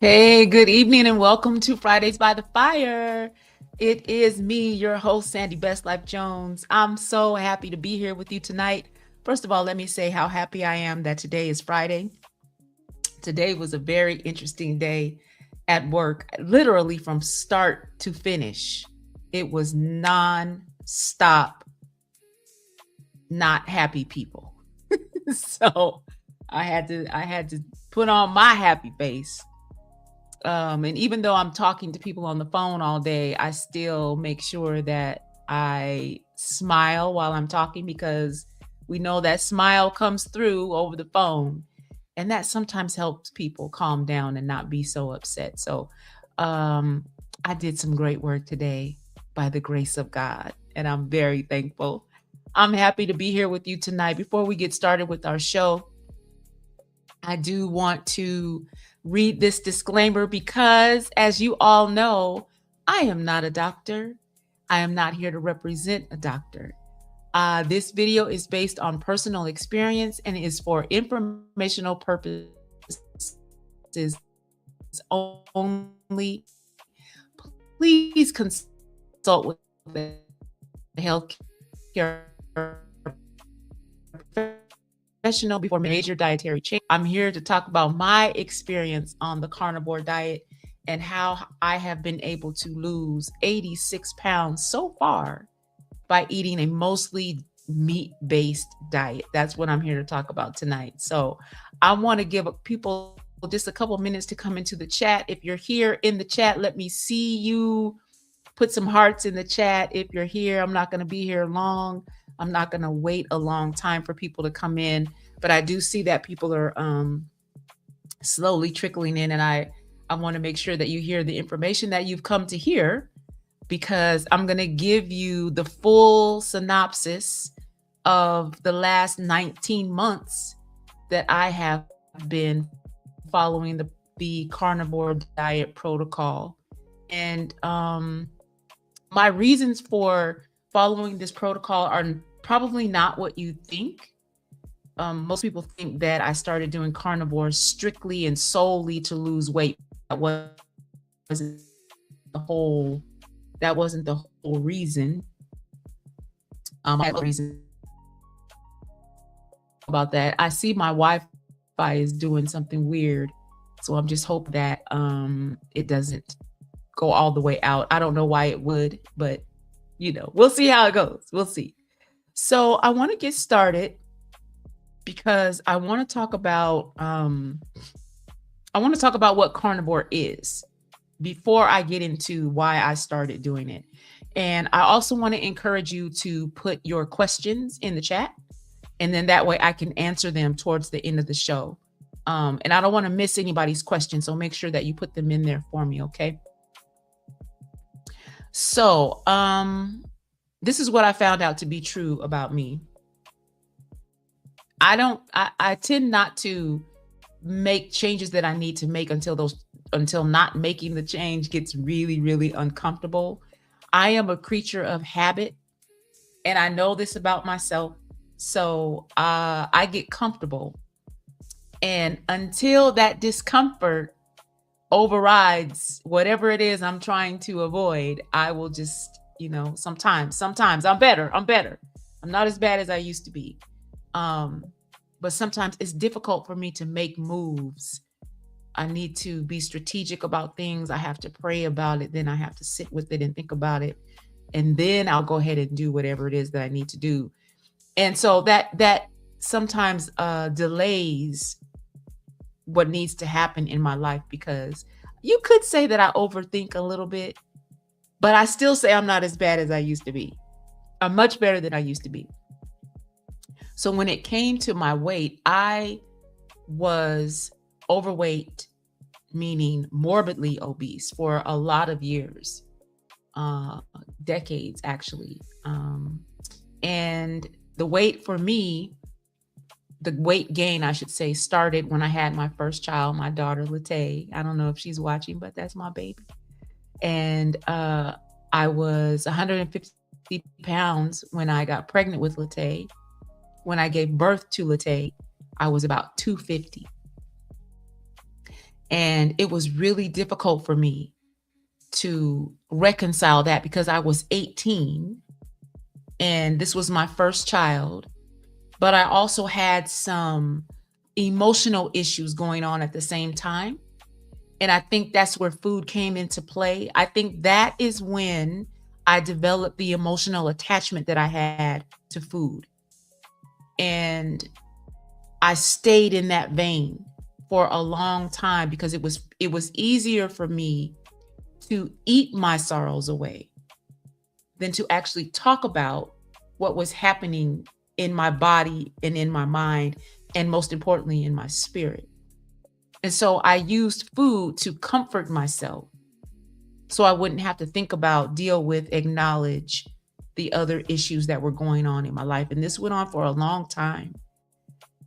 Hey, good evening and welcome to Fridays by the Fire. It is me, your host, Sandy Best Life Jones. I'm so happy to be here with you tonight. First of all, let me say how happy I am that today is Friday. Today was a very interesting day at work, literally from start to finish. It was non-stop, not happy people. So I had to put on my happy face. And even though I'm talking to people on the phone all day, I still make sure that I smile while I'm talking because we know that smile comes through over the phone. And that sometimes helps people calm down and not be so upset. So um, I did some great work today by the grace of God, and I'm very thankful. I'm happy to be here with you tonight. Before we get started with our show, I do want to read this disclaimer because, as you all know, I am not a doctor. I am not here to represent a doctor. This video is based on personal experience and is for informational purposes only. Please consult with a healthcare professional before major dietary change. I'm here to talk about my experience on the carnivore diet and how I have been able to lose 86 pounds so far by eating a mostly meat based diet. That's what I'm here to talk about tonight. So I want to give people just a couple minutes to come into the chat. If you're here in the chat, let me see you. Put some hearts in the chat if you're here. I'm not going to be here long. I'm not going to wait a long time for people to come in, but I do see that people are slowly trickling in, and I want to make sure that you hear the information that you've come to hear, because I'm going to give you the full synopsis of the last 19 months that I have been following the carnivore diet protocol. And my reasons for following this protocol are probably not what you think. Most people think that I started doing carnivore strictly and solely to lose weight, but the whole that wasn't the whole reason. I have reasons about that. I see my Wi-Fi is doing something weird, so I'm just hoping that it doesn't go all the way out. I don't know why it would, but we'll see how it goes. We'll see. So I want to get started because I want to talk about what carnivore is before I get into why I started doing it. And I also want to encourage you to put your questions in the chat, and then that way I can answer them towards the end of the show. And I don't want to miss anybody's questions, so make sure that you put them in there for me, okay? So, this is what I found out to be true about me. I tend not to make changes that I need to make until not making the change gets really, really uncomfortable. I am a creature of habit, and I know this about myself. So I get comfortable. And until that discomfort overrides whatever it is I'm trying to avoid, I will just, sometimes I'm better. I'm not as bad as I used to be. But sometimes it's difficult for me to make moves. I need to be strategic about things. I have to pray about it. Then I have to sit with it and think about it. And then I'll go ahead and do whatever it is that I need to do. And so that sometimes delays what needs to happen in my life, because you could say that I overthink a little bit, but I still say I'm not as bad as I used to be. I'm much better than I used to be. So when it came to my weight, I was overweight, meaning morbidly obese, for a lot of years, decades actually. And the weight for me, the weight gain, I should say, started when I had my first child, my daughter, Latay. I don't know if she's watching, but that's my baby. And I was 150 pounds when I got pregnant with Latay. When I gave birth to Latay, I was about 250. And it was really difficult for me to reconcile that because I was 18 and this was my first child, but I also had some emotional issues going on at the same time. And I think that's where food came into play. I think that is when I developed the emotional attachment that I had to food. And I stayed in that vein for a long time because it was easier for me to eat my sorrows away than to actually talk about what was happening in my body and in my mind, and most importantly, in my spirit. And so I used food to comfort myself so I wouldn't have to think about, deal with, acknowledge the other issues that were going on in my life. And this went on for a long time.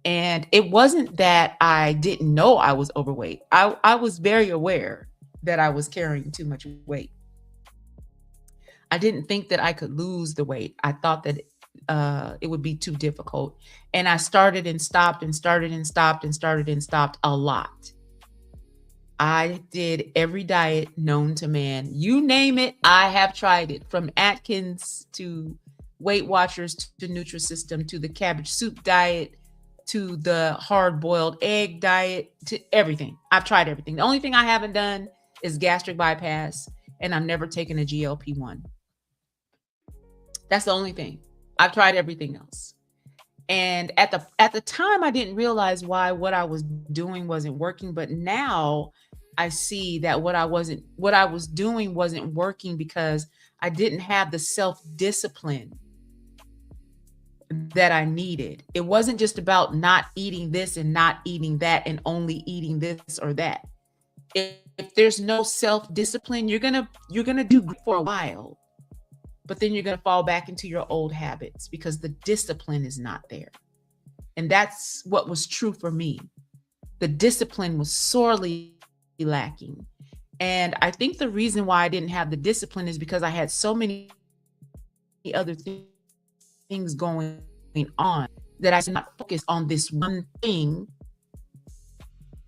And it wasn't that I didn't know I was overweight. I was very aware that I was carrying too much weight. I didn't think that I could lose the weight. I thought that it would be too difficult. And I started and stopped and started and stopped and started and stopped a lot. I did every diet known to man. You name it, I have tried it. From Atkins to Weight Watchers to Nutrisystem to the cabbage soup diet to the hard-boiled egg diet to everything. I've tried everything. The only thing I haven't done is gastric bypass, and I've never taken a GLP-1. That's the only thing. I've tried everything else. And at the time, I didn't realize why what I was doing wasn't working. But now I see that what I was doing wasn't working because I didn't have the self-discipline that I needed. It wasn't just about not eating this and not eating that and only eating this or that. If there's no self-discipline, you're gonna do great for a while, but then you're gonna fall back into your old habits because the discipline is not there. And that's what was true for me. The discipline was sorely lacking. And I think the reason why I didn't have the discipline is because I had so many other things going on that I did not focus on this one thing,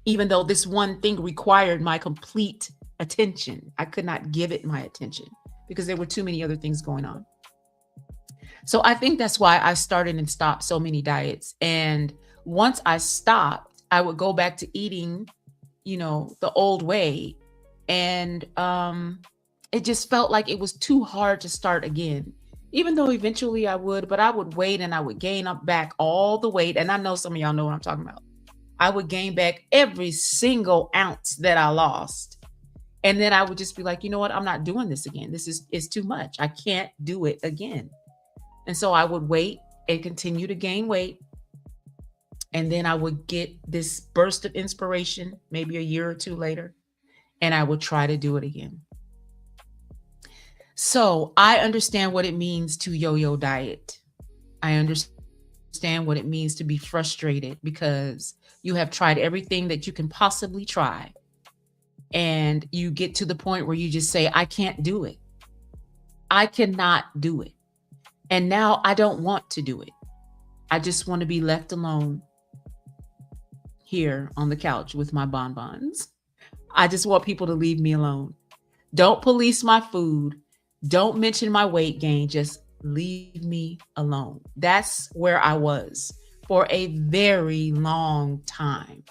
even though this one thing required my complete attention. I could not give it my attention because there were too many other things going on. So I think that's why I started and stopped so many diets. And once I stopped, I would go back to eating, the old way. And it just felt like it was too hard to start again, even though eventually I would, but I would wait and I would gain up back all the weight. And I know some of y'all know what I'm talking about. I would gain back every single ounce that I lost. And then I would just be like, you know what? I'm not doing this again. It's too much. I can't do it again. And so I would wait and continue to gain weight. And then I would get this burst of inspiration, maybe a year or two later, and I would try to do it again. So I understand what it means to yo-yo diet. I understand what it means to be frustrated because you have tried everything that you can possibly try. And you get to the point where you just say, I can't do it. I cannot do it. And now I don't want to do it. I just want to be left alone here on the couch with my bonbons. I just want people to leave me alone. Don't police my food. Don't mention my weight gain. Just leave me alone. That's where I was for a very long time.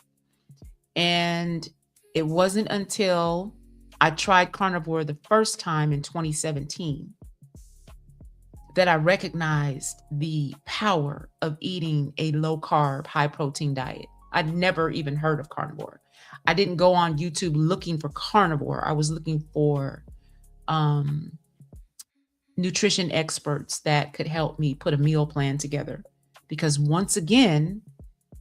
And it wasn't until I tried carnivore the first time in 2017 that I recognized the power of eating a low carb, high protein diet. I'd never even heard of carnivore. I didn't go on YouTube looking for carnivore. I was looking for nutrition experts that could help me put a meal plan together. Because once again,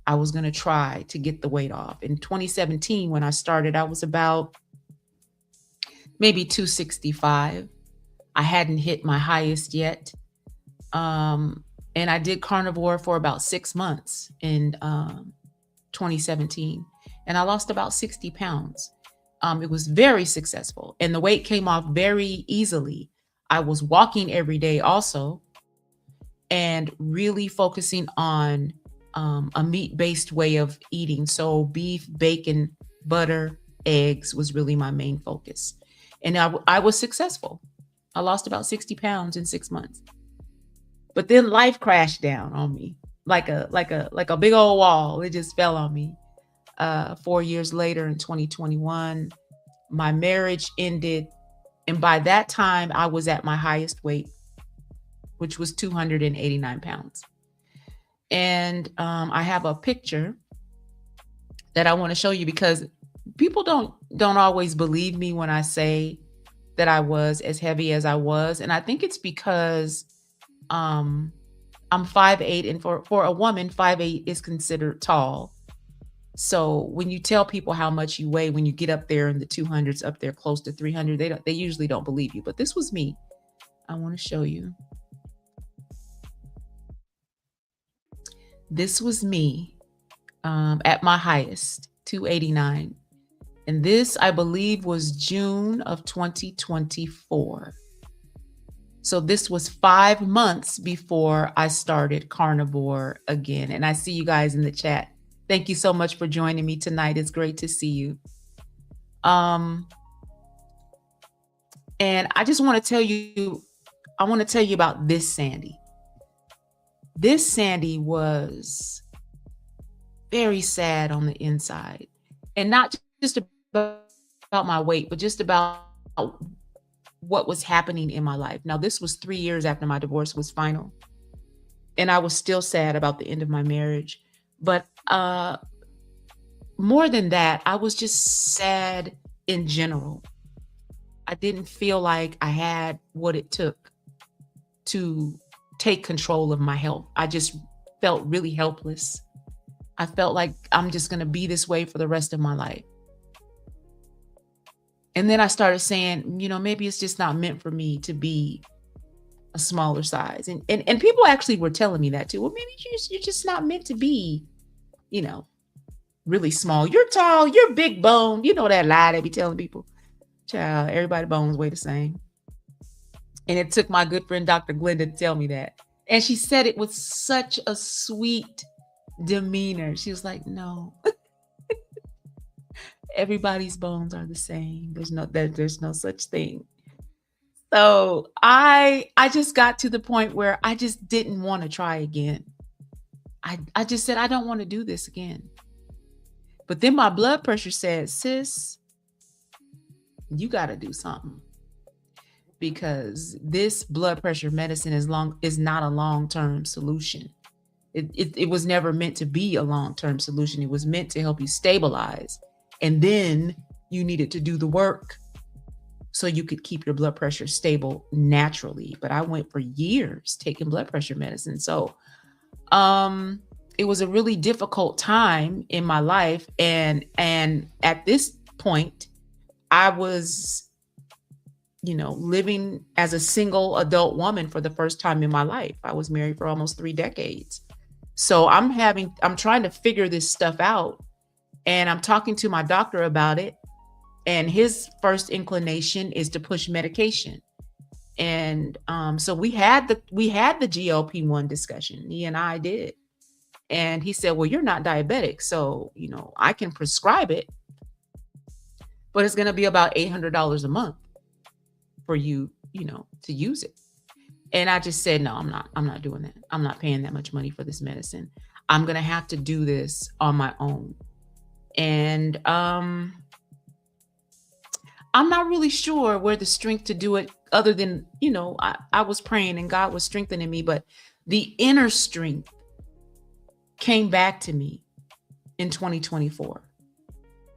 I was going to try to get the weight off. In 2017, when I started, I was about maybe 265. I hadn't hit my highest yet. And I did carnivore for about 6 months in 2017. And I lost about 60 pounds. It was very successful. And the weight came off very easily. I was walking every day also, and really focusing on a meat-based way of eating. So beef, bacon, butter, eggs was really my main focus. And I was successful. I lost about 60 pounds in 6 months. But then life crashed down on me like a big old wall. It just fell on me. 4 years later in 2021, my marriage ended. And by that time, I was at my highest weight, which was 289 pounds. And I have a picture that I want to show you because people don't always believe me when I say that I was as heavy as I was. And I think it's because um, I'm 5'8", and for a woman, 5'8" is considered tall. So when you tell people how much you weigh, when you get up there in the 200s, up there close to 300, they usually don't believe you. But this was me. I want to show you. This was me at my highest, 289. And this, I believe, was June of 2024. So this was 5 months before I started carnivore again. And I see you guys in the chat. Thank you so much for joining me tonight. It's great to see you. And I just want to tell you, about this Sandy. This Sandy was very sad on the inside, and not just about my weight, but just about what was happening in my life. Now, this was 3 years after my divorce was final, and I was still sad about the end of my marriage. But more than that, I was just sad in general. I didn't feel like I had what it took to take control of my health. I just felt really helpless. I felt like I'm just going to be this way for the rest of my life. And then I started saying, maybe it's just not meant for me to be a smaller size. And people actually were telling me that too. Well, maybe you're just not meant to be, really small. You're tall, you're big boned. You know that lie they be telling people. Child, everybody's bones weigh the same. And it took my good friend, Dr. Glenda, to tell me that. And she said it with such a sweet demeanor. She was like, no, everybody's bones are the same. There's no such thing. So I just got to the point where I just didn't want to try again. I just said, I don't want to do this again. But then my blood pressure said, sis, you got to do something, because this blood pressure medicine is not a long-term solution. It was never meant to be a long-term solution. It was meant to help you stabilize. And then you needed to do the work so you could keep your blood pressure stable naturally. But I went for years taking blood pressure medicine. So it was a really difficult time in my life. And at this point, I was, living as a single adult woman for the first time in my life. I was married for almost 3 decades. So I'm trying to figure this stuff out, and I'm talking to my doctor about it. And his first inclination is to push medication. And so we had the GLP-1 discussion. He and I did. And he said, well, you're not diabetic, so, I can prescribe it, but it's going to be about $800 a month for you, to use it. And I just said, no, I'm not doing that. I'm not paying that much money for this medicine. I'm going to have to do this on my own. And I'm not really sure where the strength to do it, other than, I was praying and God was strengthening me, but the inner strength came back to me in 2024.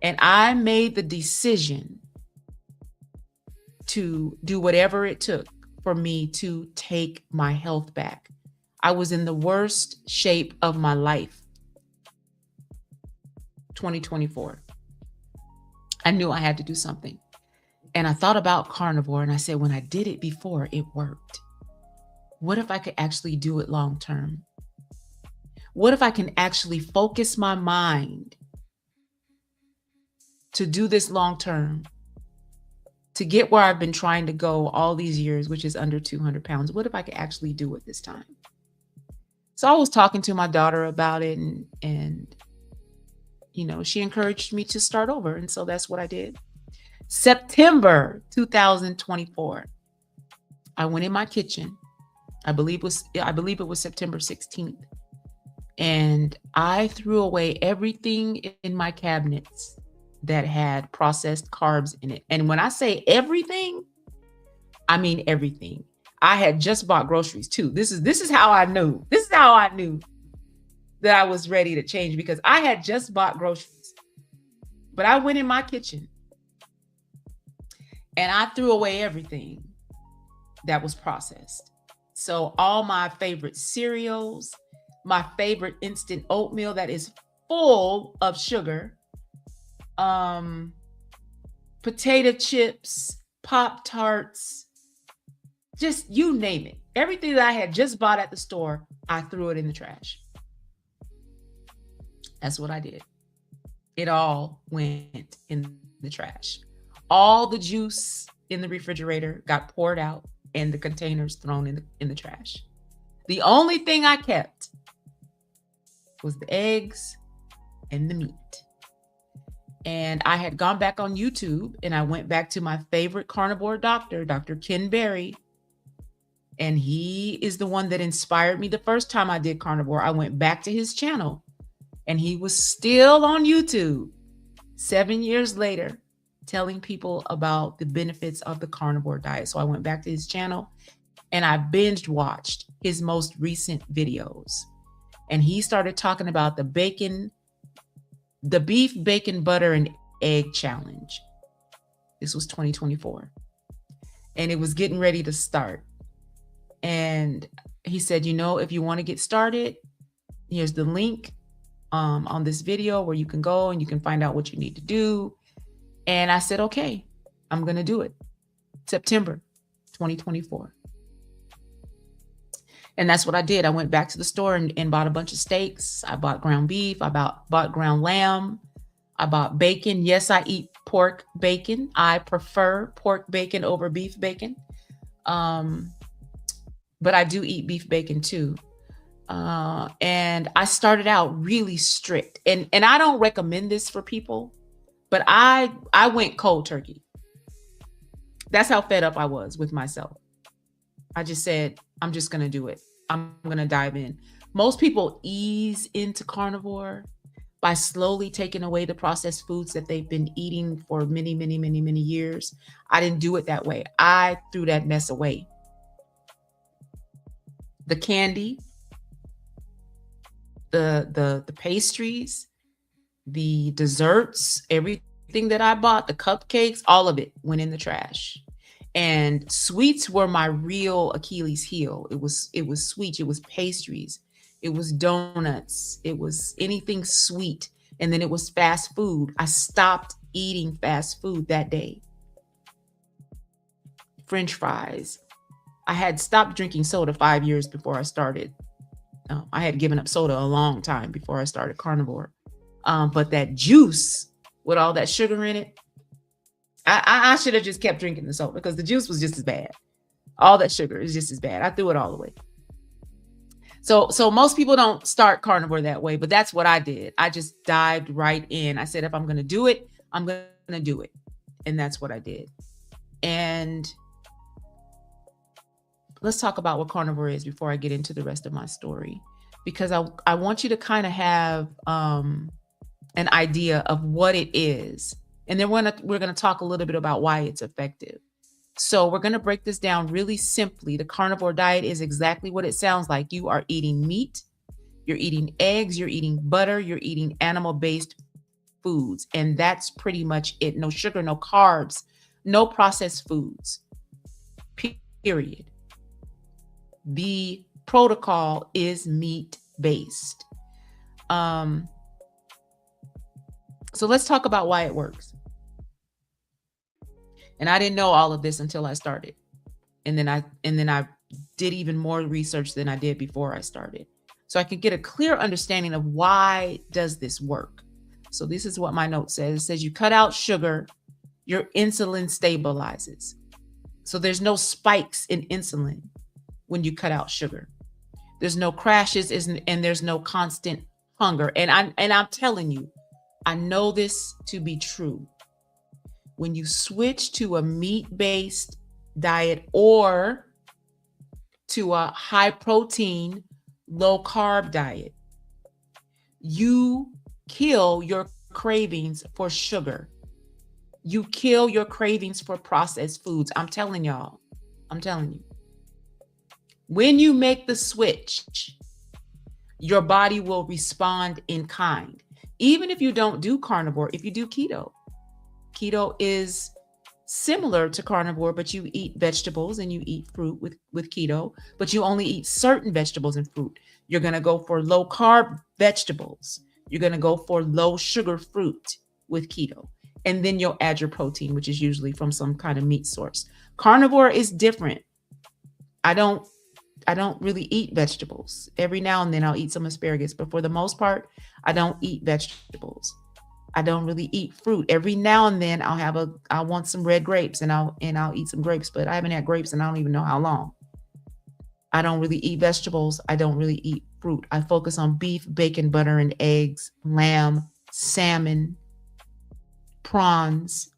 And I made the decision to do whatever it took for me to take my health back. I was in the worst shape of my life. 2024. I knew I had to do something. And I thought about carnivore, and I said, when I did it before, it worked. What if I could actually do it long term? What if I can actually focus my mind to do this long term, to get where I've been trying to go all these years, which is under 200 pounds? What if I could actually do it this time? So I was talking to my daughter about it, and she encouraged me to start over. And so that's what I did. September 2024, I went in my kitchen. I believe it was September 16th. And I threw away everything in my cabinets that had processed carbs in it. And when I say everything, I mean everything. I had just bought groceries too. This is how I knew. This is how I knew that I was ready to change, because I had just bought groceries. But I went in my kitchen and I threw away everything that was processed. So all my favorite cereals, my favorite instant oatmeal that is full of sugar, um, potato chips, Pop Tarts, just you name it. Everything that I had just bought at the store, I threw it in the trash. That's what I did. It all went in the trash. All the juice in the refrigerator got poured out and the containers thrown in the trash. The only thing I kept was the eggs and the meat. And I had gone back on YouTube and I went back to my favorite carnivore doctor, Dr. Ken Berry. And he is the one that inspired me the first time I did carnivore. I went back to his channel and he was still on YouTube 7 years later telling people about the benefits of the carnivore diet. So I went back to his channel and I binge watched his most recent videos. And he started talking about the beef, bacon, butter, and egg challenge. This was 2024. And it was getting ready to start. And he said, if you want to get started, here's the link on this video where you can go and you can find out what you need to do. And I said, okay, I'm going to do it. September 2024. And that's what I did. I went back to the store and bought a bunch of steaks. I bought ground beef. I bought ground lamb. I bought bacon. Yes, I eat pork bacon. I prefer pork bacon over beef bacon. But I do eat beef bacon too. And I started out really strict. And I don't recommend this for people, but I went cold turkey. That's how fed up I was with myself. I just said, I'm just going to do it. I'm going to dive in. Most people ease into carnivore by slowly taking away the processed foods that they've been eating for many, many, many, many years. I didn't do it that way. I threw that mess away. The candy, the pastries, the desserts, everything that I bought, the cupcakes, all of it went in the trash. And sweets were my real Achilles heel. It was sweet. It was pastries. It was donuts. It was anything sweet. And then it was fast food. I stopped eating fast food that day. French fries. I had stopped drinking soda 5 years before I started. I had given up soda a long time before I started carnivore. But that juice with all that sugar in it, I should have just kept drinking the soda because the juice was just as bad. All that sugar is just as bad. I threw it all away. So most people don't start carnivore that way, but that's what I did. I just dived right in. I said, if I'm going to do it, I'm going to do it. And that's what I did. And let's talk about what carnivore is before I get into the rest of my story, because I want you to kind of have an idea of what it is. And then we're going to talk a little bit about why it's effective. So we're going to break this down really simply. The carnivore diet is exactly what it sounds like. You are eating meat, you're eating eggs, you're eating butter, you're eating animal-based foods. And that's pretty much it. No sugar, no carbs, no processed foods, period. The protocol is meat-based. So let's talk about why it works. And I didn't know all of this until I started. And then I did even more research than I did before I started. So I could get a clear understanding of why does this work. So this is what my note says. It says you cut out sugar, your insulin stabilizes. So there's no spikes in insulin when you cut out sugar. There's no crashes and there's no constant hunger. And I'm telling you, I know this to be true. When you switch to a meat-based diet or to a high protein, low carb diet, you kill your cravings for sugar. You kill your cravings for processed foods. I'm telling y'all. I'm telling you. When you make the switch, your body will respond in kind. Even if you don't do carnivore, if you do keto, keto is similar to carnivore, but you eat vegetables and you eat fruit with keto, but you only eat certain vegetables and fruit. You're going to go for low carb vegetables. You're going to go for low sugar fruit with keto. And then you'll add your protein, which is usually from some kind of meat source. Carnivore is different. I don't I don't really eat vegetables. Every now and then I'll eat some asparagus, but for the most part, I don't eat vegetables. I don't really eat fruit. Every now and then I want some red grapes and I'll eat some grapes, but I haven't had grapes and I don't even know how long. I don't really eat vegetables. I don't really eat fruit. I focus on beef, bacon, butter, and eggs, lamb, salmon, prawns,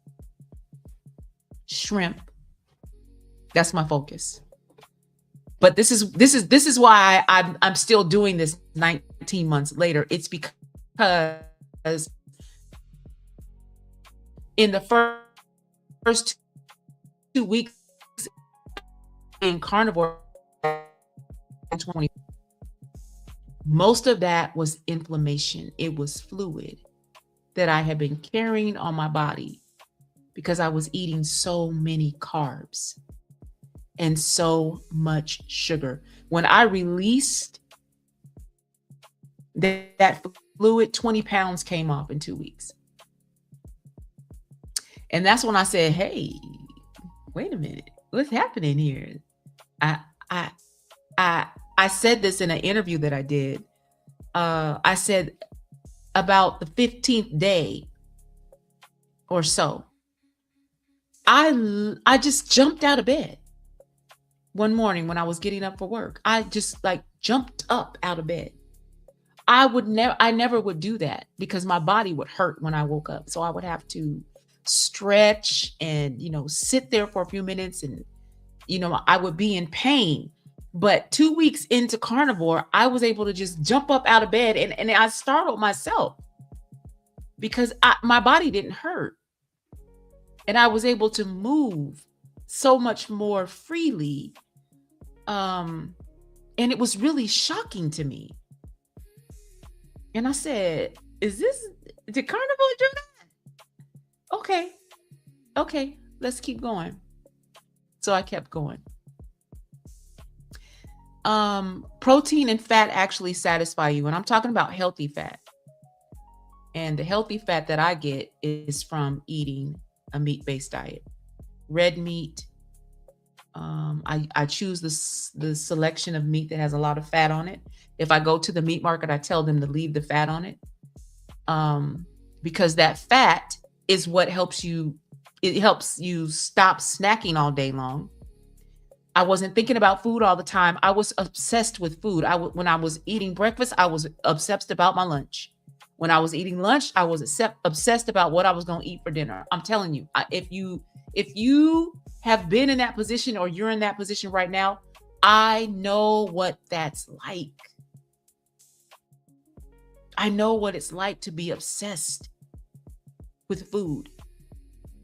shrimp. That's my focus. But this is why I'm still doing this 19 months later. It's because in the first 2 weeks in carnivore 20, most of that was inflammation. It was fluid that I had been carrying on my body because I was eating so many carbs and so much sugar. When I released that fluid, 20 pounds came off in 2 weeks. And that's when I said, hey, wait a minute, what's happening here? I said this in an interview that I did. I said about the 15th day or so, I just jumped out of bed one morning when I was getting up for work. I just like jumped up out of bed. I never would do that because my body would hurt when I woke up. So I would have to stretch and, sit there for a few minutes and, I would be in pain. But 2 weeks into carnivore, I was able to just jump up out of bed and I startled myself because my body didn't hurt. And I was able to move so much more freely. And it was really shocking to me. And I said, did carnivore do that? Okay, let's keep going. So I kept going. Protein and fat actually satisfy you. And I'm talking about healthy fat. And the healthy fat that I get is from eating a meat-based diet. Red meat. I choose the selection of meat that has a lot of fat on it. If I go to the meat market, I tell them to leave the fat on it. Because that fat is what helps you stop snacking all day long. I wasn't thinking about food all the time. I was obsessed with food. When I was eating breakfast, I was obsessed about my lunch. When I was eating lunch, I was obsessed about what I was going to eat for dinner. I'm telling you, if you have been in that position or you're in that position right now, I know what that's like. I know what it's like to be obsessed with food.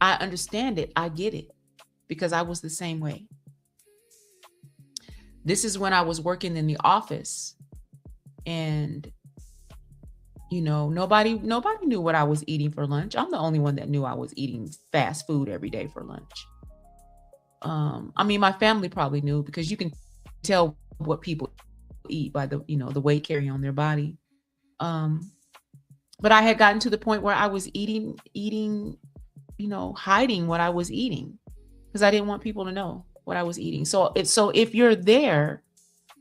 I understand it. I get it because I was the same way. This is when I was working in the office and nobody knew what I was eating for lunch. I'm the only one that knew I was eating fast food every day for lunch. My family probably knew because you can tell what people eat by the weight carry on their body. But I had gotten to the point where I was eating, hiding what I was eating because I didn't want people to know what I was eating. So if you're there,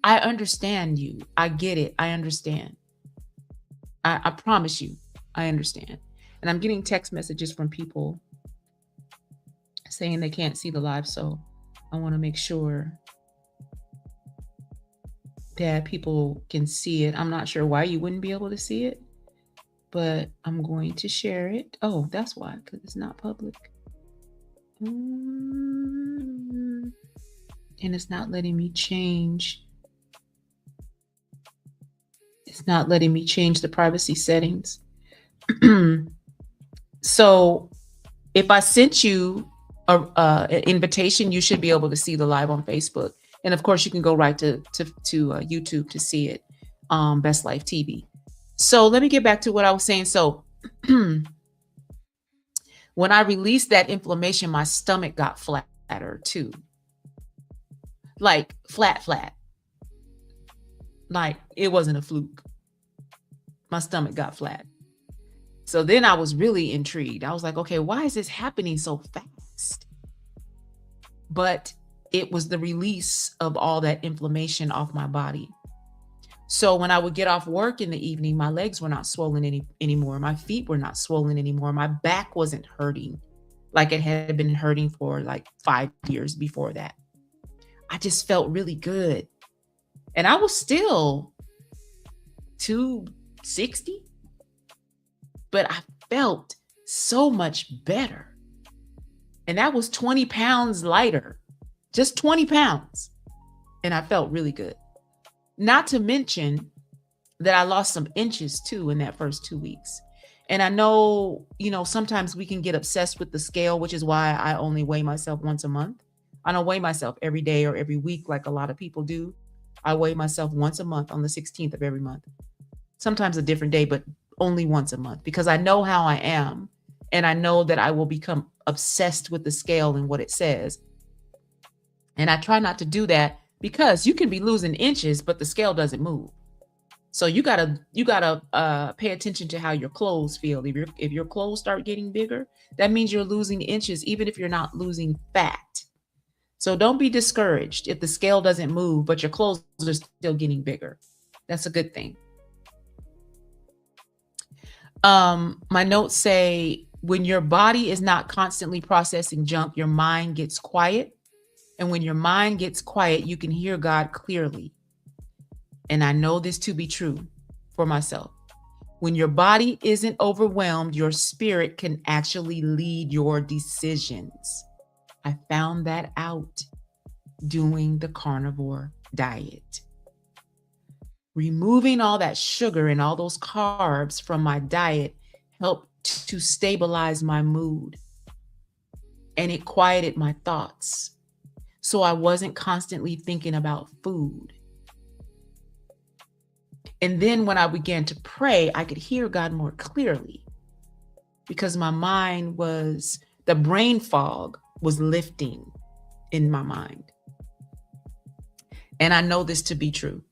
I understand you. I get it. I understand. I promise you, I understand. And I'm getting text messages from people saying they can't see the live. So I want to make sure that people can see it. I'm not sure why you wouldn't be able to see it. but I'm going to share it. Oh, that's why, because it's not public. And it's not letting me change. It's not letting me change the privacy settings. So if I sent you an invitation, you should be able to see the live on Facebook. And of course, you can go right to YouTube to see it, Best Life TV. So let me get back to what I was saying. So when I released that inflammation, my stomach got flatter too. Like flat. Like it wasn't a fluke. My stomach got flat. So then I was really intrigued. I was like, okay, why is this happening so fast? But it was the release of all that inflammation off my body. So when I would get off work in the evening, my legs were not swollen anymore. My feet were not swollen anymore. My back wasn't hurting like it had been hurting for like 5 years before that. I just felt really good. And I was still 260, but I felt so much better. And that was 20 pounds lighter, just 20 pounds. And I felt really good. Not to mention that I lost some inches too in that first 2 weeks. And I know, sometimes we can get obsessed with the scale, which is why I only weigh myself once a month. I don't weigh myself every day or every week like a lot of people do. I weigh myself once a month on the 16th of every month. Sometimes a different day, but only once a month, because I know how I am. And I know that I will become obsessed with the scale and what it says. And I try not to do that, because you can be losing inches, but the scale doesn't move. So you gotta pay attention to how your clothes feel. If your clothes start getting bigger, that means you're losing inches, even if you're not losing fat. So don't be discouraged if the scale doesn't move, but your clothes are still getting bigger. That's a good thing. My notes say, when your body is not constantly processing junk, your mind gets quiet. And when your mind gets quiet, you can hear God clearly. And I know this to be true for myself. When your body isn't overwhelmed, your spirit can actually lead your decisions. I found that out doing the carnivore diet. Removing all that sugar and all those carbs from my diet helped to stabilize my mood. And it quieted my thoughts. So I wasn't constantly thinking about food. And then when I began to pray, I could hear God more clearly, because my mind the brain fog was lifting in my mind. And I know this to be true.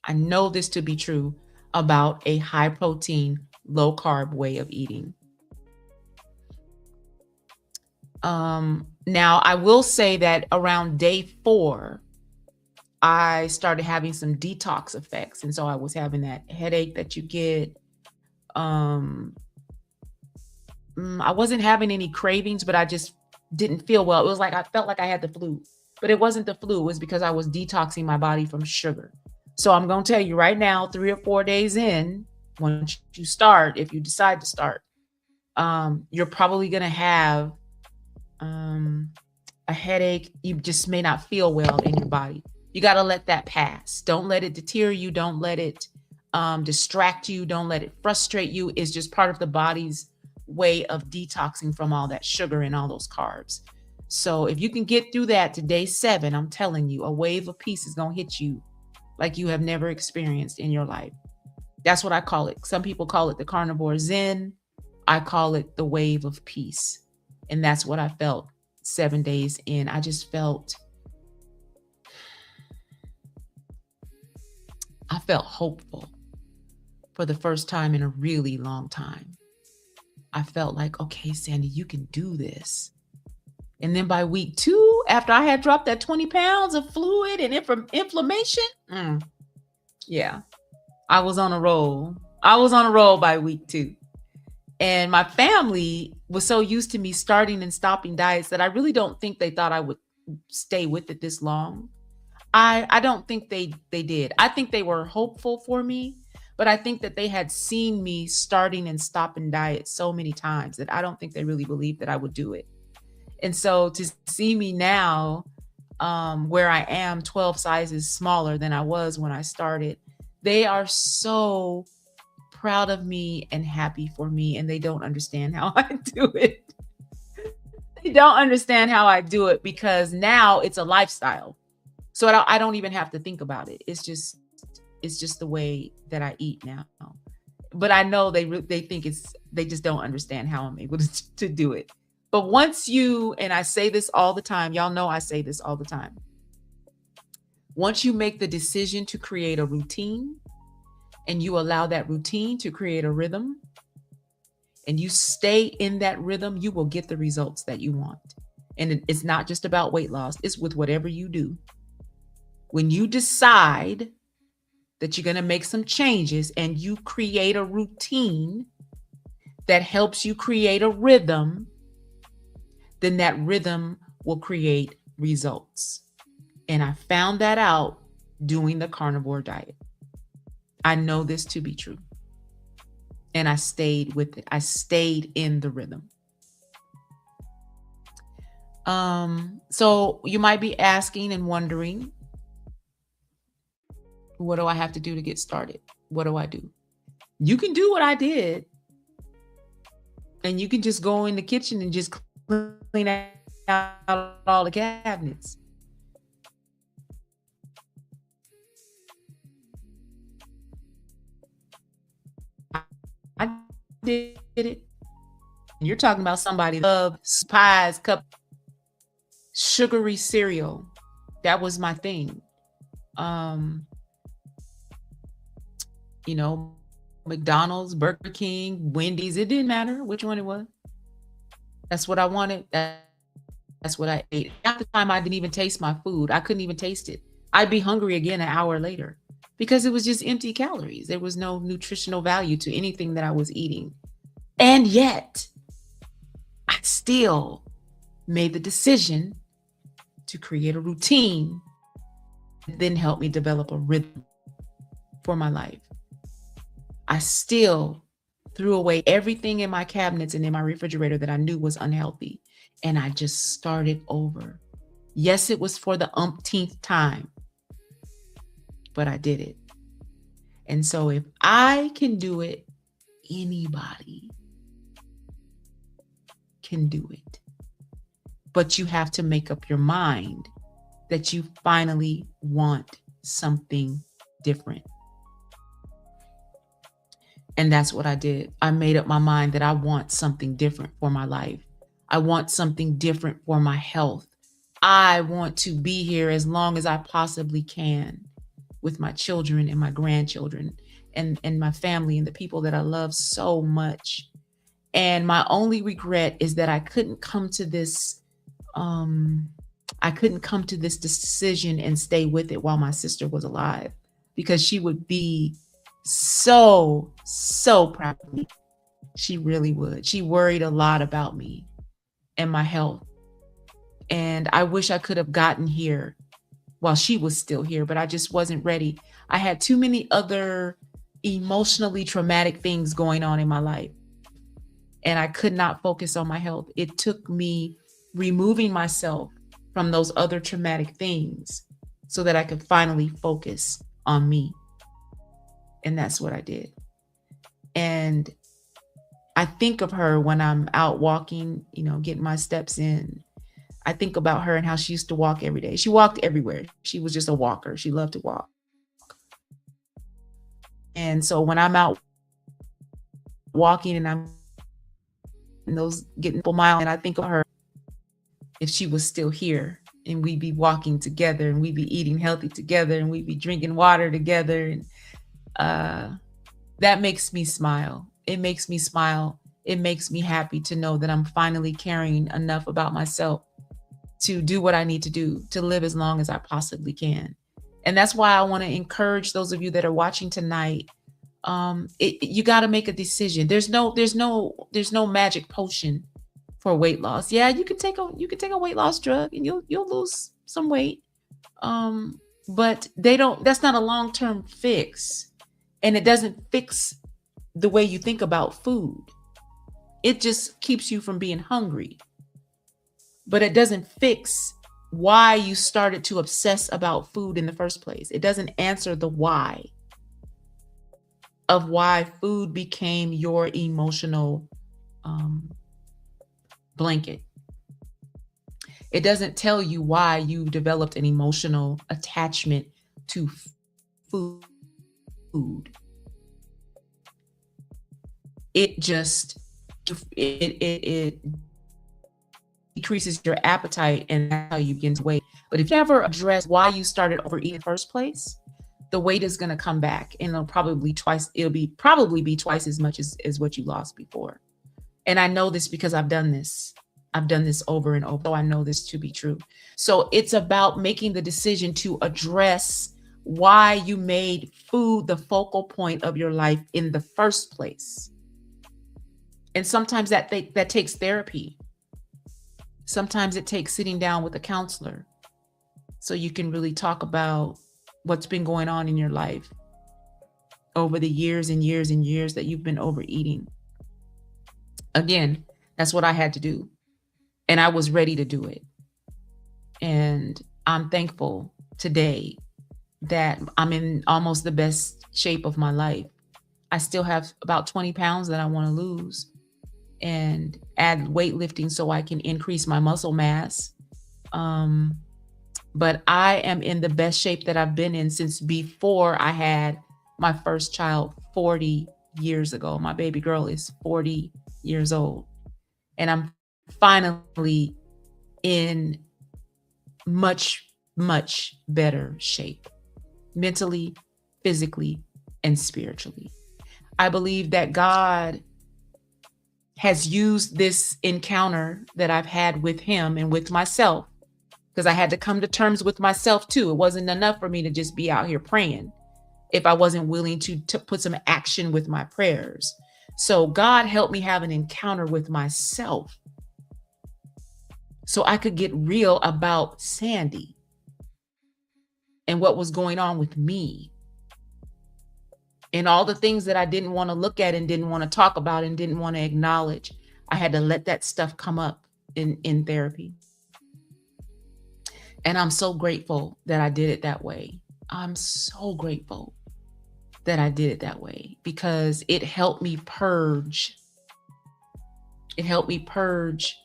I know this to be true about a high protein, low carb way of eating. Now, I will say that around day 4, I started having some detox effects. And so I was having that headache that you get. I wasn't having any cravings, but I just didn't feel well. It was like I felt like I had the flu, but it wasn't the flu. It was because I was detoxing my body from sugar. So I'm going to tell you right now, 3 or 4 days in, once you start, if you decide to start, you're probably going to have a headache. You just may not feel well in your body. You got to let that pass. Don't let it deter you. Don't let it distract you. Don't let it frustrate you. It's just part of the body's way of detoxing from all that sugar and all those carbs. So if you can get through that to day 7, I'm telling you, a wave of peace is going to hit you like you have never experienced in your life. That's what I call it. Some people call it the carnivore zen. I call it the wave of peace. And that's what I felt 7 days in. I just felt hopeful for the first time in a really long time. I felt like, okay, Sandy, you can do this. And then by week 2, after I had dropped that 20 pounds of fluid and inflammation, yeah, I was on a roll. I was on a roll by week 2. And my family was so used to me starting and stopping diets that I really don't think they thought I would stay with it this long. I don't think they did. I think they were hopeful for me, But I think that they had seen me starting and stopping diet so many times that I don't think they really believed that I would do it. And so to see me now, where I am 12 sizes smaller than I was when I started, they are so proud of me and happy for me, and they don't understand how I do it. They don't understand how I do it because now it's a lifestyle. So I don't even have to think about it. It's just the way that I eat now. But I know they think they just don't understand how I'm able to do it. But once you, and I say this all the time, y'all know I say this all the time. Once you make the decision to create a routine and you allow that routine to create a rhythm and you stay in that rhythm, you will get the results that you want. And it's not just about weight loss, it's with whatever you do. When you decide that you're going to make some changes and you create a routine that helps you create a rhythm, then that rhythm will create results. And I found that out doing the carnivore diet. I know this to be true. And I stayed with it. I stayed in the rhythm. So you might be asking and wondering, what do I have to do to get started? What do I do? You can do what I did. And you can just go in the kitchen and just clean out all the cabinets. I did it. You're talking about somebody that loves pies, cup, sugary cereal. That was my thing. You know, McDonald's, Burger King, Wendy's, it didn't matter which one it was. That's what I wanted. That's what I ate. Half the time I didn't even taste my food. I couldn't even taste it. I'd be hungry again an hour later because it was just empty calories. There was no nutritional value to anything that I was eating. And yet, I still made the decision to create a routine that then helped me develop a rhythm for my life. I still threw away everything in my cabinets and in my refrigerator that I knew was unhealthy. And I just started over. Yes, it was for the umpteenth time, but I did it. And so if I can do it, anybody can do it. But you have to make up your mind that you finally want something different. And that's what I did. I made up my mind that I want something different for my life. I want something different for my health. I want to be here as long as I possibly can with my children and my grandchildren and my family and the people that I love so much. And my only regret is that I couldn't come to this decision and stay with it while my sister was alive, because she would be so proud of me. She really would. She worried a lot about me and my health. And I wish I could have gotten here while she was still here, but I just wasn't ready. I had too many other emotionally traumatic things going on in my life, and I could not focus on my health. It took me removing myself from those other traumatic things so that I could finally focus on me. And that's what I did. And I think of her when I'm out walking, getting my steps in. I think about her and how she used to walk every day. She walked everywhere. She was just a walker. She loved to walk. And so when I'm out walking and I'm in those getting a mile, and I think of her if she was still here, and we'd be walking together and we'd be eating healthy together and we'd be drinking water together. And that makes me smile. It makes me smile. It makes me happy to know that I'm finally caring enough about myself to do what I need to do to live as long as I possibly can. And that's why I want to encourage those of you that are watching tonight. You got to make a decision. There's no magic potion for weight loss. Yeah, you can take a weight loss drug and you'll lose some weight. But that's not a long-term fix. And it doesn't fix the way you think about food. It just keeps you from being hungry. But it doesn't fix why you started to obsess about food in the first place. It doesn't answer the why of why food became your emotional um, blanket. It doesn't tell you why you developed an emotional attachment to food. It just it decreases your appetite, and that's how you begin to weight. But if you ever address why you started overeating in the first place, the weight is going to come back, and it'll probably be twice as much as what you lost before. And I know this because I've done this. I've done this over and over. So I know this to be true. So it's about making the decision to address why you made food the focal point of your life in the first place. And sometimes that takes therapy. Sometimes it takes sitting down with a counselor so you can really talk about what's been going on in your life over the years and years and years that you've been overeating. Again, that's what I had to do. And I was ready to do it. And I'm thankful today that I'm in almost the best shape of my life. I still have about 20 pounds that I want to lose and add weightlifting so I can increase my muscle mass. But I am in the best shape that I've been in since before I had my first child 40 years ago. My baby girl is 40 years old. And I'm finally in much, much better shape, mentally, physically, and spiritually. I believe that God has used this encounter that I've had with him and with myself, because I had to come to terms with myself too. It wasn't enough for me to just be out here praying if I wasn't willing to put some action with my prayers. So God helped me have an encounter with myself so I could get real about Sandy and what was going on with me and all the things that I didn't want to look at and didn't want to talk about and didn't want to acknowledge. I had to let that stuff come up in therapy. And I'm so grateful that I did it that way. I'm so grateful that I did it that way because it helped me purge. It helped me purge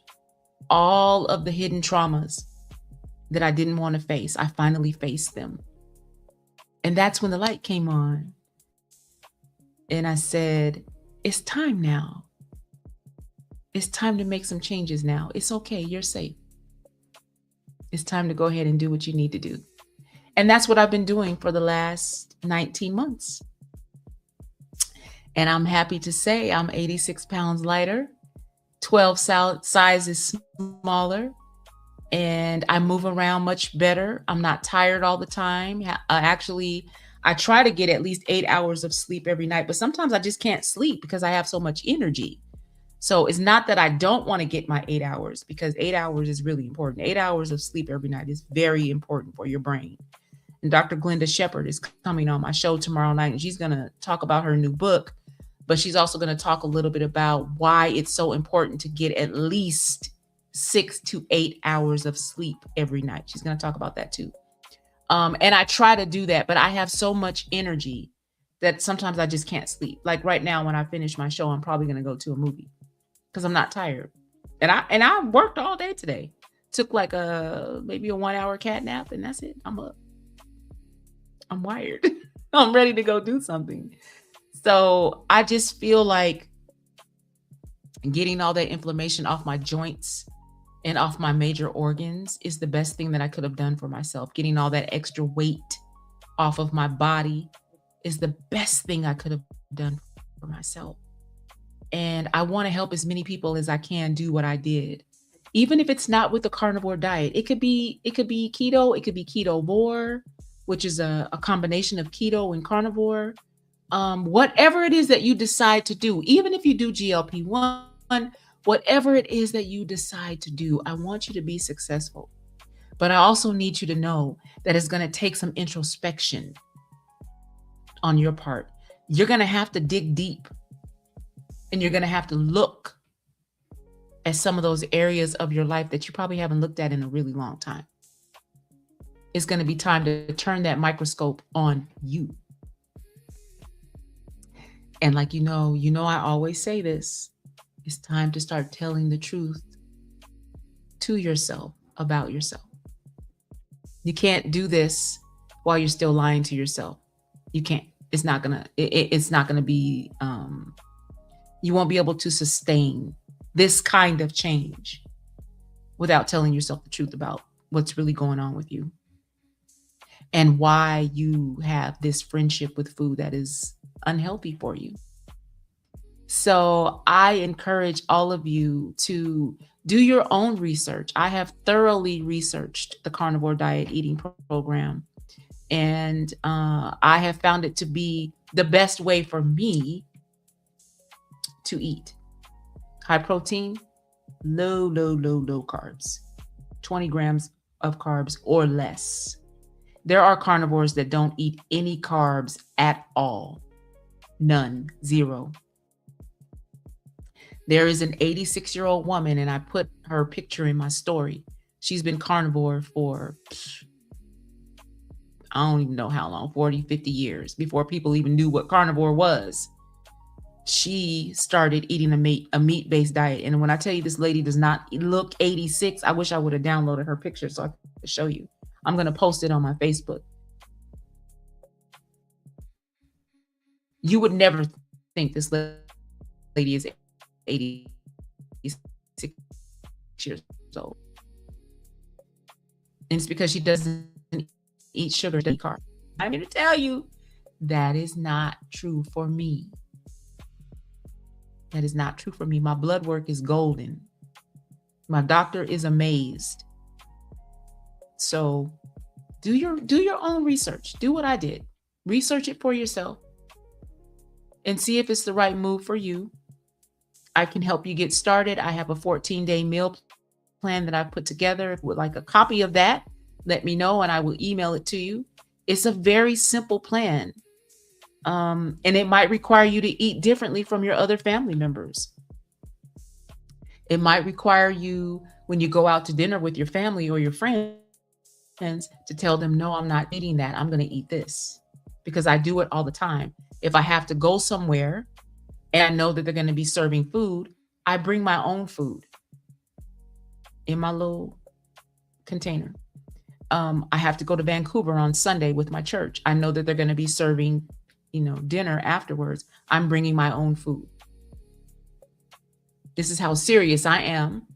all of the hidden traumas that I didn't want to face. I finally faced them. And that's when the light came on. And I said, it's time now. It's time to make some changes now. It's okay. You're safe. It's time to go ahead and do what you need to do. And that's what I've been doing for the last 19 months. And I'm happy to say I'm 86 pounds lighter, 12 sizes smaller, and I move around much better. I'm not tired all the time. Actually, I try to get at least 8 hours of sleep every night, but sometimes I just can't sleep because I have so much energy. So it's not that I don't want to get my 8 hours, because 8 hours is really important. 8 hours of sleep every night is very important for your brain. And Dr. Glenda Shepherd is coming on my show tomorrow night, and she's going to talk about her new book, but she's also going to talk a little bit about why it's so important to get at least 6 to 8 hours of sleep every night. She's going to talk about that too. And I try to do that, but I have so much energy that sometimes I just can't sleep. Like right now, when I finish my show, I'm probably going to go to a movie because I'm not tired. And I worked all day today. Took like maybe a 1 hour cat nap, and that's it. I'm up. I'm wired. I'm ready to go do something. So I just feel like getting all that inflammation off my joints and off my major organs is the best thing that I could have done for myself. Getting all that extra weight off of my body is the best thing I could have done for myself. And I want to help as many people as I can do what I did. Even if it's not with the carnivore diet, it could be keto, it could be ketovore, which is a combination of keto and carnivore. Whatever it is that you decide to do, even if you do GLP-1, whatever it is that you decide to do, I want you to be successful. But I also need you to know that it's going to take some introspection on your part. you're going to have to dig deep, and you're going to have to look at some of those areas of your life that you probably haven't looked at in a really long time. It's going to be time to turn that microscope on you. And like I always say this, it's time to start telling the truth to yourself about yourself. You can't do this while you're still lying to yourself. You can't. It's not gonna be. You won't be able to sustain this kind of change without telling yourself the truth about what's really going on with you and why you have this friendship with food that is unhealthy for you. So I encourage all of you to do your own research. I have thoroughly researched the Carnivore Diet eating program, and I have found it to be the best way for me to eat. High protein, low carbs, 20 grams of carbs or less. There are carnivores that don't eat any carbs at all. None, zero. There is an 86-year-old woman, and I put her picture in my story. She's been carnivore for, I don't even know how long, 40, 50 years, before people even knew what carnivore was. She started eating a meat-based diet. And when I tell you this lady does not look 86, I wish I would have downloaded her picture so I could show you. I'm going to post it on my Facebook. You would never think this lady is 86 years old. And it's because she doesn't eat sugar, doesn't eat carbs. I'm here to tell you that is not true for me. That is not true for me. My blood work is golden. My doctor is amazed. So do your own research. Do what I did. Research it for yourself and see if it's the right move for you. I can help you get started. I have a 14-day meal plan that I put together. If you would like a copy of that, let me know and I will email it to you. It's a very simple plan. And it might require you to eat differently from your other family members. It might require you, when you go out to dinner with your family or your friends, to tell them, no, I'm not eating that. I'm going to eat this, because I do it all the time. If I have to go somewhere and I know that they're going to be serving food, I bring my own food in my little container. I have to go to Vancouver on Sunday with my church. I know that they're going to be serving, dinner afterwards. I'm bringing my own food. This is how serious I am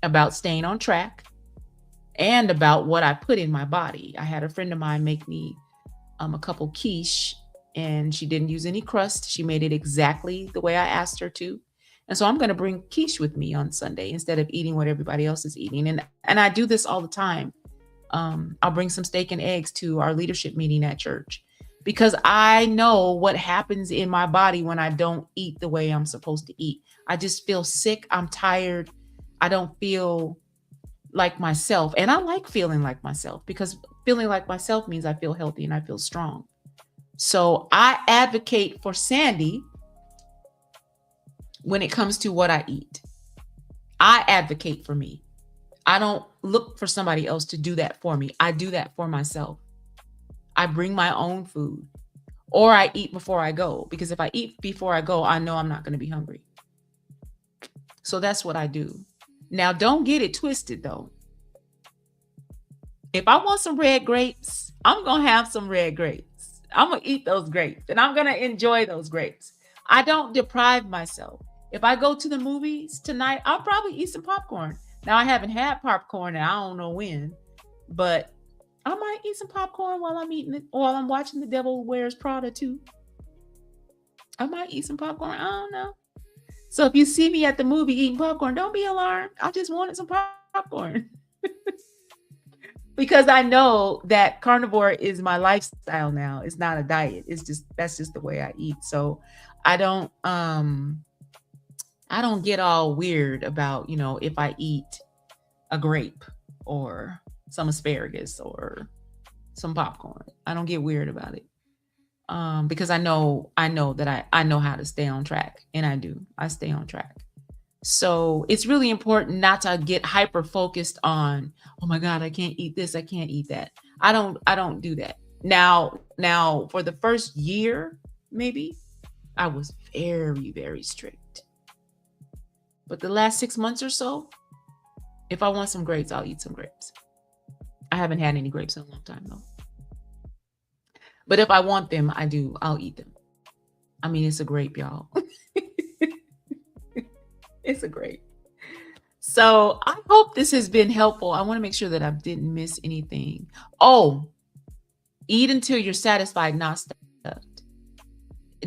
about staying on track and about what I put in my body. I had a friend of mine make me a couple quiche, and she didn't use any crust. She made it exactly the way I asked her to. And so I'm going to bring quiche with me on Sunday instead of eating what everybody else is eating. And I do this all the time. I'll bring some steak and eggs to our leadership meeting at church, because I know what happens in my body when I don't eat the way I'm supposed to eat. I just feel sick. I'm tired. I don't feel like myself. And I like feeling like myself, because feeling like myself means I feel healthy and I feel strong. So I advocate for Sandy when it comes to what I eat. I advocate for me. I don't look for somebody else to do that for me. I do that for myself. I bring my own food, or I eat before I go, because if I eat before I go, I know I'm not going to be hungry. So that's what I do. Now, don't get it twisted though. If I want some red grapes, I'm going to have some red grapes. I'm going to eat those grapes and I'm going to enjoy those grapes. I don't deprive myself. If I go to the movies tonight, I'll probably eat some popcorn. Now, I haven't had popcorn and I don't know when, but I might eat some popcorn while I'm eating it, or while I'm watching The Devil Wears Prada too. I might eat some popcorn. I don't know. So if you see me at the movie eating popcorn, don't be alarmed. I just wanted some popcorn. Because I know that carnivore is my lifestyle now. It's not a diet. That's just the way I eat. So I don't get all weird about, if I eat a grape or some asparagus or some popcorn. I don't get weird about it. because I know that I know how to stay on track, and I do. I stay on track. So it's really important not to get hyper focused on, oh my God, I can't eat this, I can't eat that. I don't do that. Now for the first year, maybe, I was very, very strict. But the last 6 months or so, if I want some grapes, I'll eat some grapes. I haven't had any grapes in a long time though. But if I want them, I'll eat them. I mean, it's a grape, y'all. It's a grape. So I hope this has been helpful. I want to make sure that I didn't miss anything. Oh, eat until you're satisfied, not stuffed.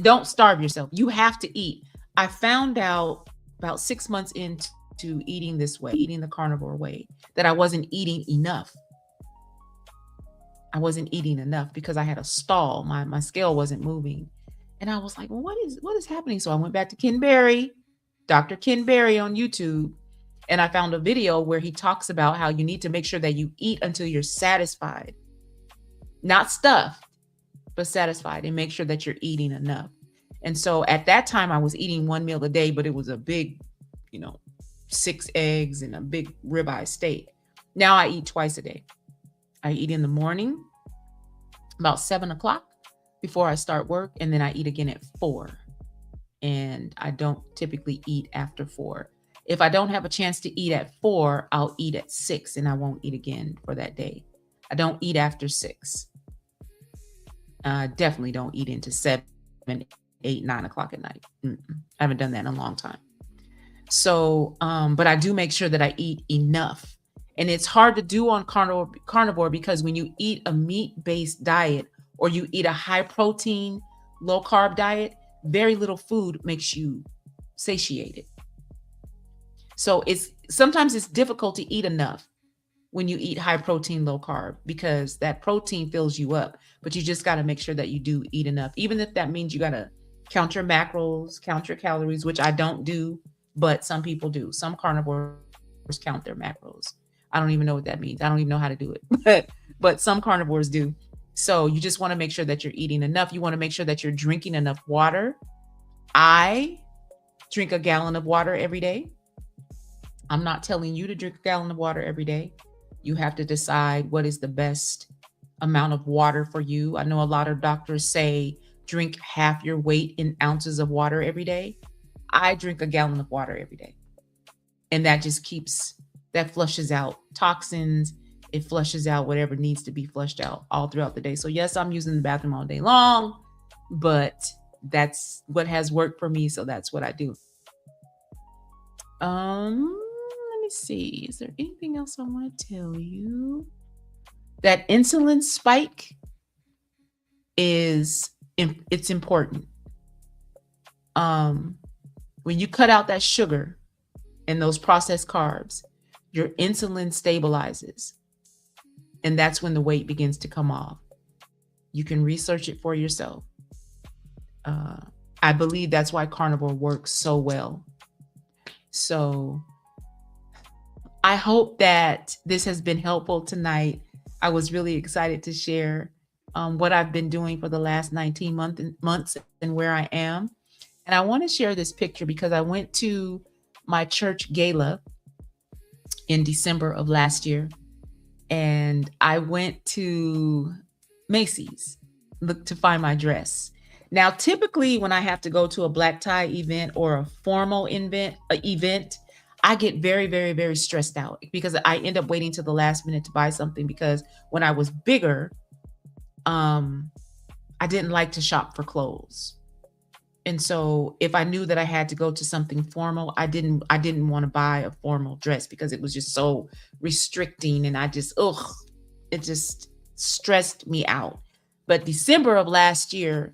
Don't starve yourself. You have to eat. I found out about 6 months into eating this way, eating the carnivore way, that I wasn't eating enough. I wasn't eating enough because I had a stall. My scale wasn't moving. And I was like, well, what is happening? So I went back to Ken Berry, Dr. Ken Berry on YouTube, and I found a video where he talks about how you need to make sure that you eat until you're satisfied. Not stuffed, but satisfied, and make sure that you're eating enough. And so at that time I was eating one meal a day, but it was a big, 6 eggs and a big ribeye steak. Now I eat twice a day. I eat in the morning about 7 o'clock before I start work, and then I eat again at 4. And I don't typically eat after 4. If I don't have a chance to eat at 4, I'll eat at 6, and I won't eat again for that day. I don't eat after 6. Definitely don't eat into 7, 8, 9 o'clock at night. I haven't done that in a long time. So, but I do make sure that I eat enough. And it's hard to do on carnivore because when you eat a meat-based diet or you eat a high-protein, low-carb diet, very little food makes you satiated. So sometimes it's difficult to eat enough when you eat high protein, low carb, because that protein fills you up, but you just got to make sure that you do eat enough. Even if that means you got to count your macros, count your calories, which I don't do, but some people do. Some carnivores count their macros. I don't even know what that means. I don't even know how to do it, but some carnivores do. So you just want to make sure that you're eating enough. You want to make sure that you're drinking enough water. I drink a gallon of water every day. I'm not telling you to drink a gallon of water every day. You have to decide what is the best amount of water for you. I know a lot of doctors say drink half your weight in ounces of water every day. I drink a gallon of water every day. And that just that flushes out toxins. It flushes out whatever needs to be flushed out all throughout the day. So yes, I'm using the bathroom all day long, but that's what has worked for me. So that's what I do. Let me see. Is there anything else I want to tell you? That insulin spike it's important. When you cut out that sugar and those processed carbs, your insulin stabilizes. And that's when the weight begins to come off. You can research it for yourself. I believe that's why carnivore works so well. So I hope that this has been helpful tonight. I was really excited to share what I've been doing for the last 19 months and where I am. And I want to share this picture because I went to my church gala in December of last year. And I went to Macy's to find my dress. Now, typically when I have to go to a black tie event or a formal event, I get very, very, very stressed out because I end up waiting to the last minute to buy something, because when I was bigger, I didn't like to shop for clothes. And so if I knew that I had to go to something formal, I didn't want to buy a formal dress because it was just so restricting. And it just stressed me out. But December of last year,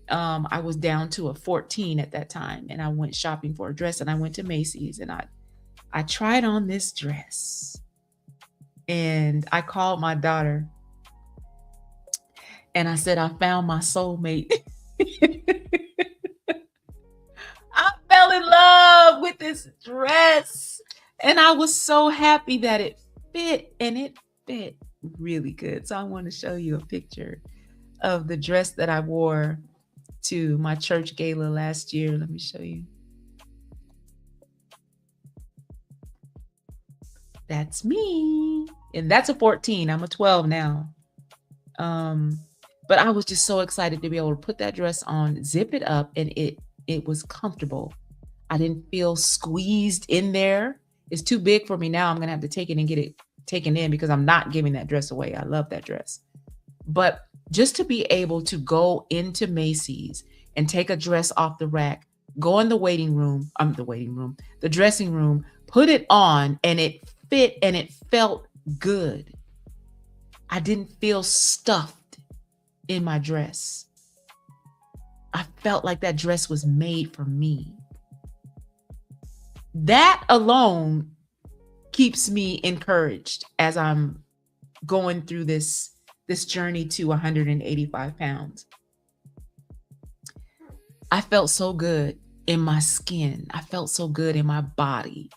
I was down to a 14 at that time, and I went shopping for a dress, and I went to Macy's, and I tried on this dress, and I called my daughter and I said, I found my soulmate. I fell in love with this dress, and I was so happy that it fit, and it fit really good. So I want to show you a picture of the dress that I wore to my church gala last year. Let me show you. That's me. And that's a 14. I'm a 12 now. Um, but I was just so excited to be able to put that dress on, zip it up, and it was comfortable. I didn't feel squeezed in there. It's too big for me now. I'm gonna have to take it and get it taken in because I'm not giving that dress away. I love that dress. But just to be able to go into Macy's and take a dress off the rack, go in the the dressing room, put it on, and it fit and it felt good. I didn't feel stuffed in my dress. I felt like that dress was made for me. That alone keeps me encouraged as I'm going through this journey to 185 pounds. I felt so good in my skin. I felt so good in my body.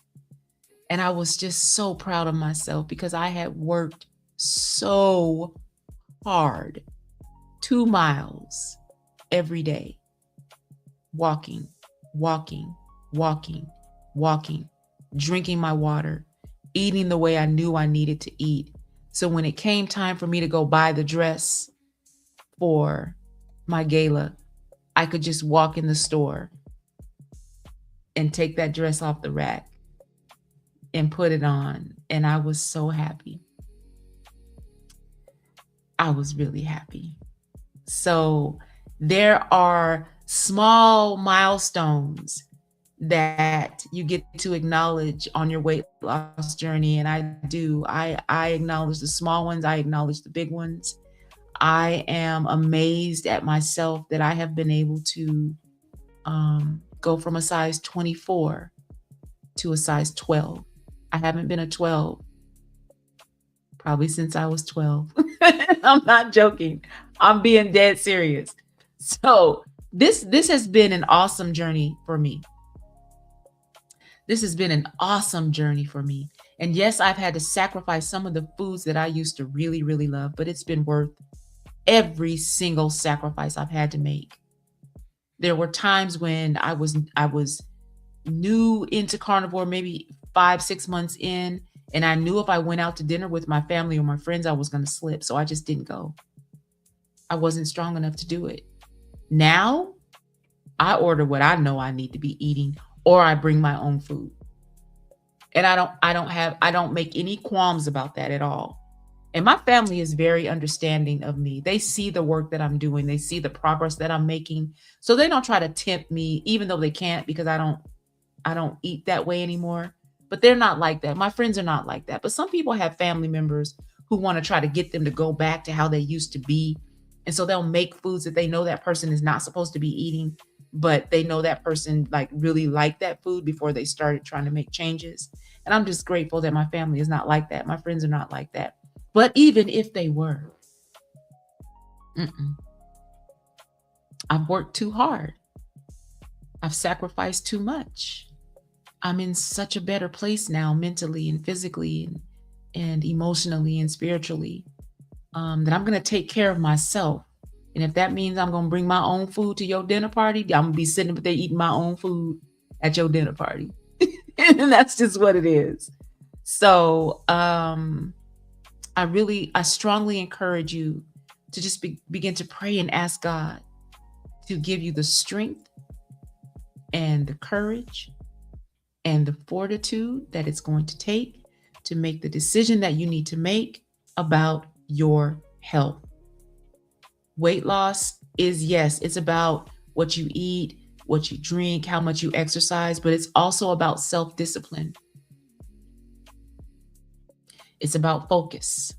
And I was just so proud of myself because I had worked so hard, 2 miles every day, walking, walking, walking, walking, drinking my water, eating the way I knew I needed to eat. So when it came time for me to go buy the dress for my gala, I could just walk in the store and take that dress off the rack and put it on. And I was so happy. I was really happy. So there are small milestones that you get to acknowledge on your weight loss journey. And I do. I acknowledge the small ones. I acknowledge the big ones. I am amazed at myself that I have been able to go from a size 24 to a size 12. I haven't been a 12 probably since I was 12. I'm not joking. I'm being dead serious. So this has been an awesome journey for me. This has been an awesome journey for me. And yes, I've had to sacrifice some of the foods that I used to really, really love, but it's been worth every single sacrifice I've had to make. There were times when I was new into carnivore, maybe 5-6 months in, and I knew if I went out to dinner with my family or my friends, I was going to slip. So I just didn't go. I wasn't strong enough to do it. Now I order what I know I need to be eating, or I bring my own food. And I don't make any qualms about that at all. And my family is very understanding of me. They see the work that I'm doing. They see the progress that I'm making. So they don't try to tempt me, even though they can't, because I don't eat that way anymore. But they're not like that. My friends are not like that. But some people have family members who want to try to get them to go back to how they used to be. And so they'll make foods that they know that person is not supposed to be eating, but they know that person like really liked that food before they started trying to make changes. And I'm just grateful that my family is not like that. My friends are not like that. But even if they were, I've worked too hard. I've sacrificed too much. I'm in such a better place now, mentally and physically and emotionally and spiritually, that I'm going to take care of myself. And if that means I'm going to bring my own food to your dinner party, I'm going to be sitting up there eating my own food at your dinner party. And that's just what it is. So I strongly encourage you to just begin to pray and ask God to give you the strength and the courage and the fortitude that it's going to take to make the decision that you need to make about your health. Weight loss is, yes, it's about what you eat, what you drink, how much you exercise, but it's also about self-discipline. It's about focus.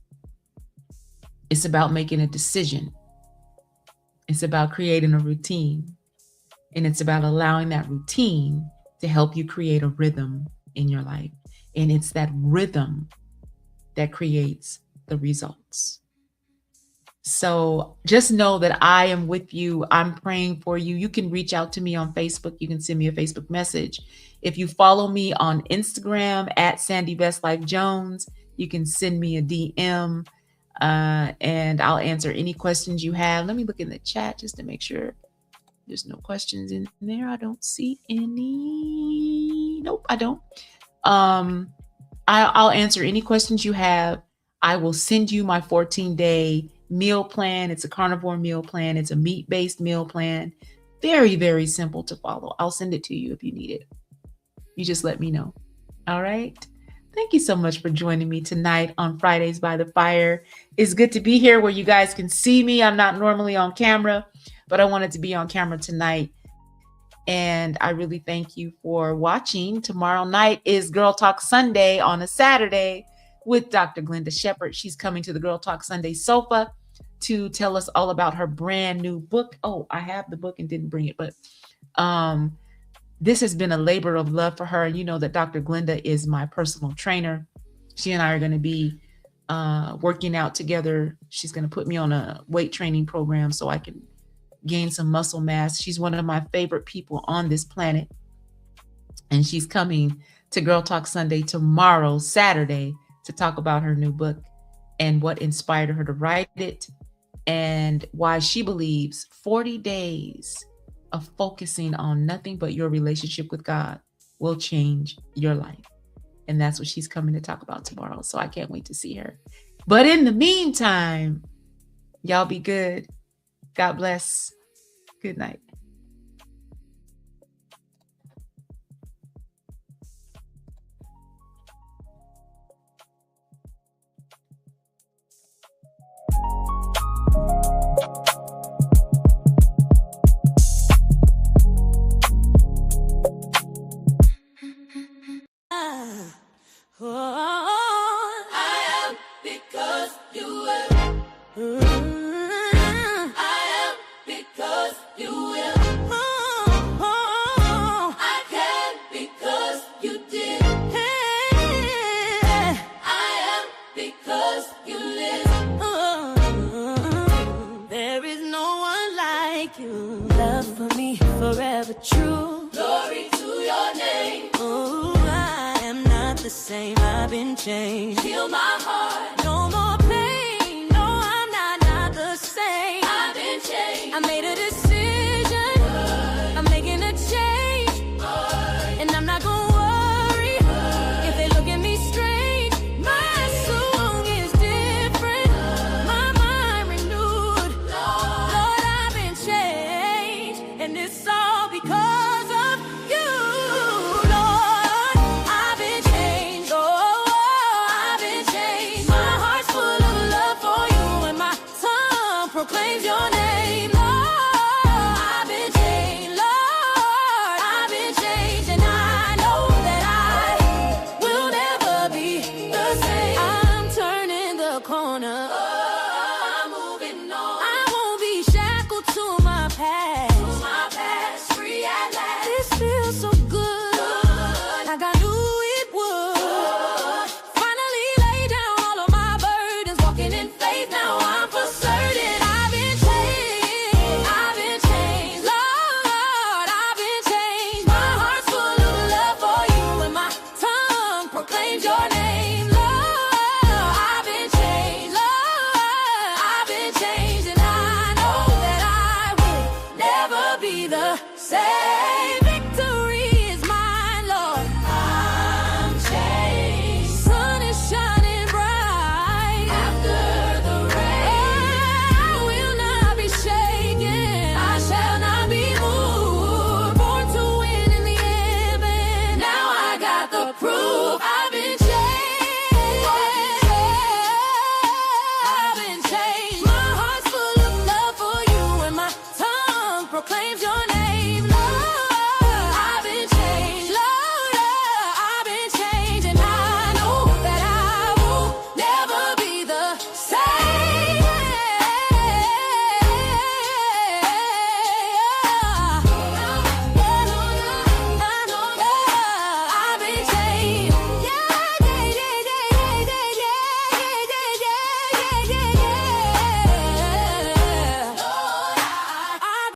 It's about making a decision. It's about creating a routine. And it's about allowing that routine to help you create a rhythm in your life. And it's that rhythm that creates the results. So just know that I am with you. I'm praying for you. You can reach out to me on Facebook. You can send me a Facebook message. If you follow me on Instagram at Sandy Best Life Jones, you can send me a DM. And I'll answer any questions you have. Let me look in the chat just to make sure there's no questions in there. I don't see any. Nope, I don't. I'll answer any questions you have. I will send you my 14-day meal plan. It's a carnivore meal plan. It's a meat-based meal plan. Very, very simple to follow. I'll send it to you if you need it. You just let me know. All right. Thank you so much for joining me tonight on Fridays by the Fire. It's good to be here where you guys can see me. I'm not normally on camera, but I wanted to be on camera tonight. And I really thank you for watching. Tomorrow night is Girl Talk Sunday on a Saturday with Dr. Glenda Shepard. She's coming to the Girl Talk Sunday sofa to tell us all about her brand new book. Oh, I have the book and didn't bring it, but this has been a labor of love for her. You know that Dr. Glenda is my personal trainer. She and I are going to be working out together. She's going to put me on a weight training program so I can gain some muscle mass. She's one of my favorite people on this planet. And she's coming to Girl Talk Sunday tomorrow, Saturday, to talk about her new book and what inspired her to write it and why she believes 40 days of focusing on nothing but your relationship with God will change your life. And that's what she's coming to talk about tomorrow. So I can't wait to see her. But in the meantime, y'all be good. God bless. Good night. Say